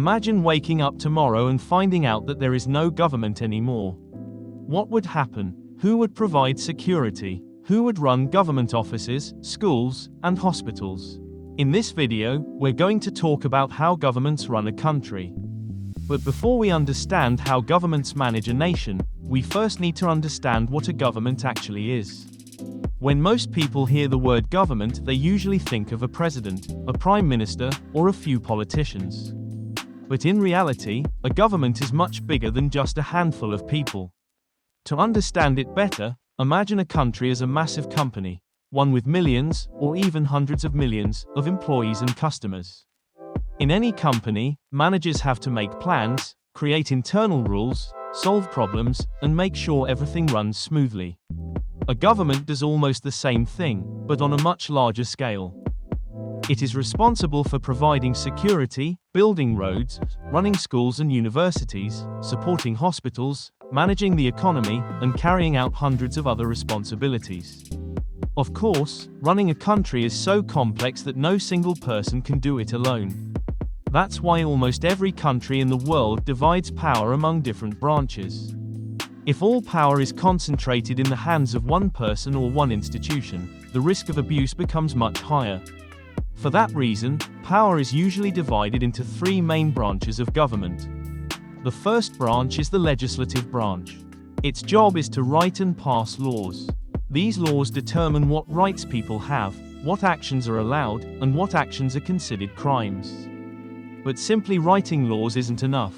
Imagine waking up tomorrow and finding out that there is no government anymore. What would happen? Who would provide security? Who would run government offices, schools, and hospitals? In this video, we're going to talk about how governments run a country. But before we understand how governments manage a nation, we first need to understand what a government actually is. When most people hear the word government, they usually think of a president, a prime minister, or a few politicians. But in reality, a government is much bigger than just a handful of people. To understand it better, imagine a country as a massive company, one with millions, or even hundreds of millions, of employees and customers. In any company, managers have to make plans, create internal rules, solve problems, and make sure everything runs smoothly. A government does almost the same thing, but on a much larger scale. It is responsible for providing security, building roads, running schools and universities, supporting hospitals, managing the economy, and carrying out hundreds of other responsibilities. Of course, running a country is so complex that no single person can do it alone. That's why almost every country in the world divides power among different branches. If all power is concentrated in the hands of one person or one institution, the risk of abuse becomes much higher. For that reason, power is usually divided into three main branches of government. The first branch is the legislative branch. Its job is to write and pass laws. These laws determine what rights people have, what actions are allowed, and what actions are considered crimes. But simply writing laws isn't enough.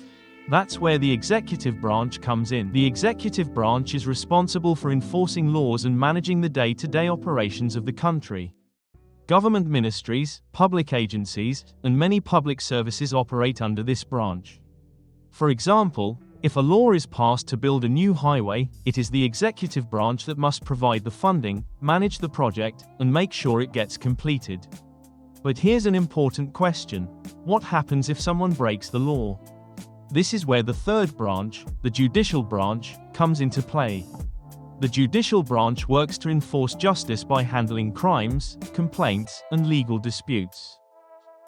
That's where the executive branch comes in. The executive branch is responsible for enforcing laws and managing the day-to-day operations of the country. Government ministries, public agencies, and many public services operate under this branch. For example, if a law is passed to build a new highway, it is the executive branch that must provide the funding, manage the project, and make sure it gets completed. But here's an important question. What happens if someone breaks the law? This is where the third branch, the judicial branch, comes into play. The judicial branch works to enforce justice by handling crimes, complaints, and legal disputes.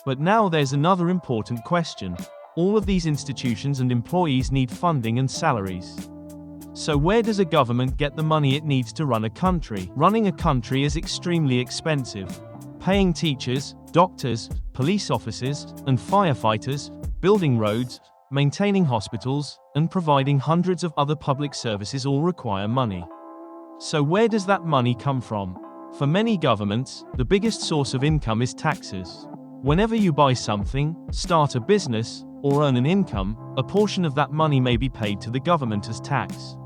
But now there's another important question. All of these institutions and employees need funding and salaries. So where does a government get the money it needs to run a country? Running a country is extremely expensive. Paying teachers, doctors, police officers, and firefighters, building roads, maintaining hospitals, and providing hundreds of other public services all require money. So where does that money come from? For many governments, the biggest source of income is taxes. Whenever you buy something, start a business, or earn an income, a portion of that money may be paid to the government as tax.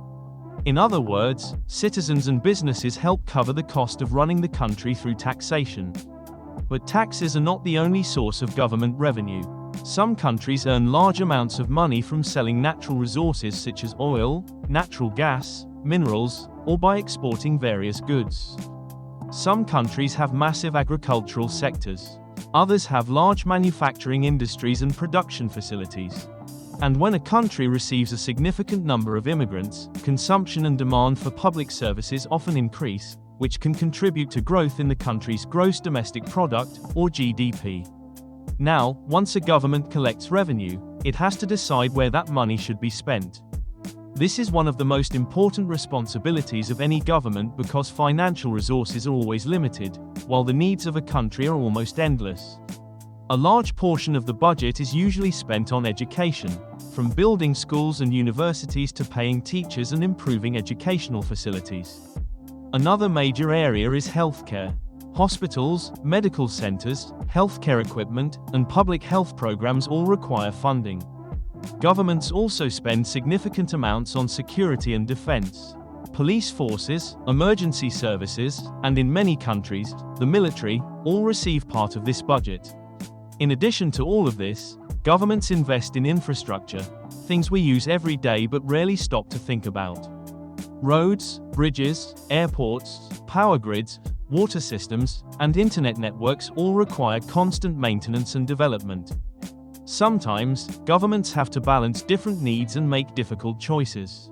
In other words, citizens and businesses help cover the cost of running the country through taxation. But taxes are not the only source of government revenue. Some countries earn large amounts of money from selling natural resources such as oil, natural gas, minerals, or by exporting various goods. Some countries have massive agricultural sectors. Others have large manufacturing industries and production facilities. And when a country receives a significant number of immigrants, consumption and demand for public services often increase, which can contribute to growth in the country's gross domestic product, or GDP. Now, once a government collects revenue, it has to decide where that money should be spent. This is one of the most important responsibilities of any government because financial resources are always limited, while the needs of a country are almost endless. A large portion of the budget is usually spent on education, from building schools and universities to paying teachers and improving educational facilities. Another major area is healthcare. Hospitals, medical centers, healthcare equipment, and public health programs all require funding. Governments also spend significant amounts on security and defense. Police forces, emergency services, and in many countries, the military, all receive part of this budget. In addition to all of this, governments invest in infrastructure, things we use every day but rarely stop to think about. Roads, bridges, airports, power grids, water systems, and internet networks all require constant maintenance and development. Sometimes, governments have to balance different needs and make difficult choices.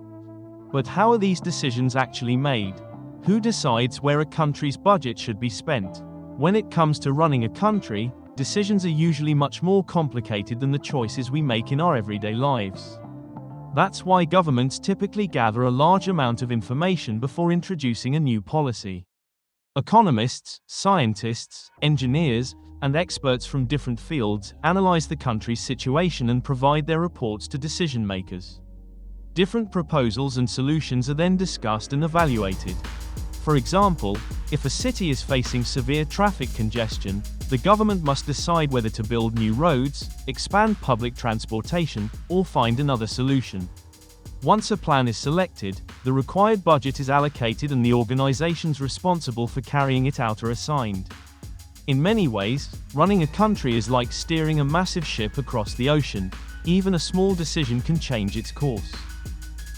But how are these decisions actually made? Who decides where a country's budget should be spent? When it comes to running a country, decisions are usually much more complicated than the choices we make in our everyday lives. That's why governments typically gather a large amount of information before introducing a new policy. Economists, scientists, engineers, and experts from different fields analyze the country's situation and provide their reports to decision makers. Different proposals and solutions are then discussed and evaluated. For example, if a city is facing severe traffic congestion, the government must decide whether to build new roads, expand public transportation, or find another solution. Once a plan is selected, the required budget is allocated and the organizations responsible for carrying it out are assigned. In many ways, running a country is like steering a massive ship across the ocean. Even a small decision can change its course.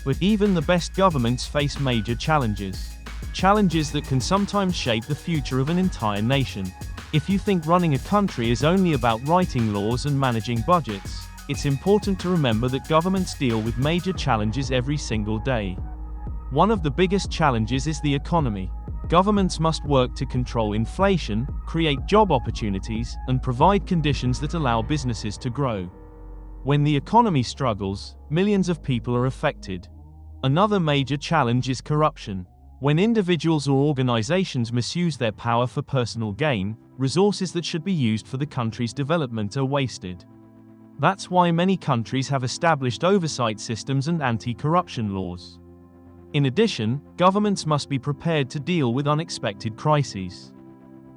But even the best governments face major challenges. Challenges that can sometimes shape the future of an entire nation. If you think running a country is only about writing laws and managing budgets, it's important to remember that governments deal with major challenges every single day. One of the biggest challenges is the economy. Governments must work to control inflation, create job opportunities, and provide conditions that allow businesses to grow. When the economy struggles, millions of people are affected. Another major challenge is corruption. When individuals or organizations misuse their power for personal gain, resources that should be used for the country's development are wasted. That's why many countries have established oversight systems and anti-corruption laws. In addition, governments must be prepared to deal with unexpected crises.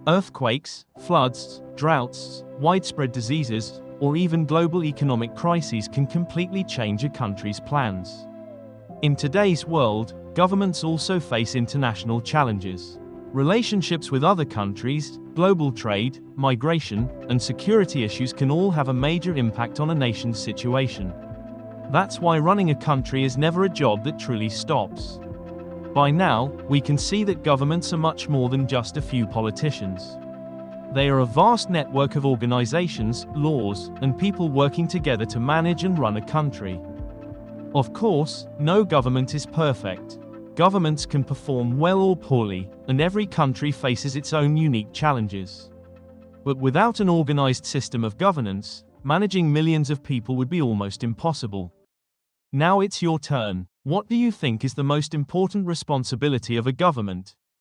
Earthquakes, floods, droughts, widespread diseases, or even global economic crises can completely change a country's plans. In today's world, governments also face international challenges. Relationships with other countries, global trade, migration, and security issues can all have a major impact on a nation's situation. That's why running a country is never a job that truly stops. By now, we can see that governments are much more than just a few politicians. They are a vast network of organizations, laws, and people working together to manage and run a country. Of course, no government is perfect. Governments can perform well or poorly, and every country faces its own unique challenges. But without an organized system of governance, managing millions of people would be almost impossible. Now it's your turn. What do you think is the most important responsibility of a government?